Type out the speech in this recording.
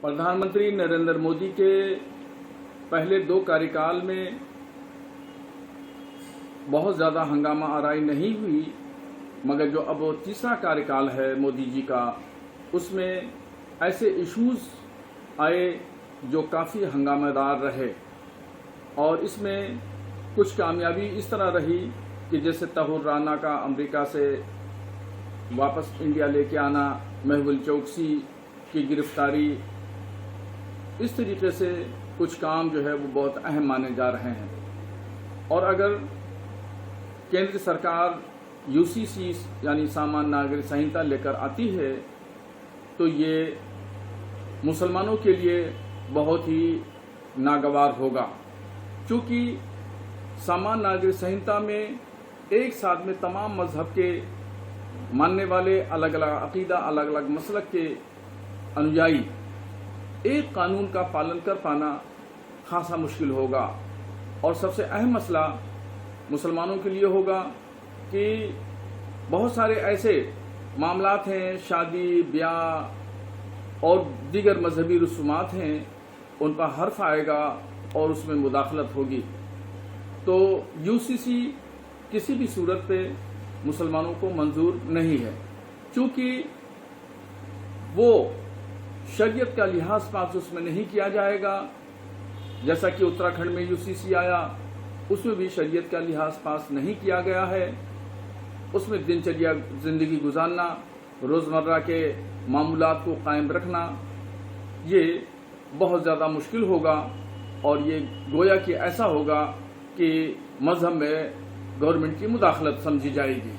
प्रधानमंत्री नरेंद्र मोदी के पहले 2 कार्यकाल में बहुत ज़्यादा हंगामा आराई नहीं हुई, मगर जो अब तीसरा कार्यकाल है मोदी जी का, उसमें ऐसे इश्यूज आए जो काफ़ी हंगामेदार रहे। और इसमें कुछ कामयाबी इस तरह रही कि जैसे तहूर राना का अमेरिका से वापस इंडिया लेके आना, मेहुल चौकसी की गिरफ्तारी, इस तरीके से कुछ काम जो है वो बहुत अहम माने जा रहे हैं। और अगर केंद्र सरकार यूसीसी यानी सामान्य नागरिक संहिता लेकर आती है तो ये मुसलमानों के लिए बहुत ही नागवार होगा, क्योंकि सामान्य नागरिक संहिता में एक साथ में तमाम मजहब के मानने वाले, अलग अलग अकीदा, अलग अलग मसलक के अनुयायी एक कानून का पालन कर पाना खासा मुश्किल होगा। और सबसे अहम मसला मुसलमानों के लिए होगा कि बहुत सारे ऐसे मामलात हैं, शादी, ब्याह और दीगर मजहबी रसूमात हैं, उन पर हर्फ आएगा और उसमें मुदाखलत होगी। तो यूसीसी किसी भी सूरत पे मुसलमानों को मंजूर नहीं है, क्योंकि वो शरीयत का लिहाज पास उसमें नहीं किया जाएगा। जैसा कि उत्तराखंड में यूसीसी आया, उसमें भी शरीयत का लिहाज पास नहीं किया गया है। उसमें दिनचर्या जिंदगी गुजारना, रोज़मर्रा के मामूलात को कायम रखना, ये बहुत ज़्यादा मुश्किल होगा। और ये गोया कि ऐसा होगा कि मजहब में गवर्नमेंट की मुदाखलत समझी जाएगी।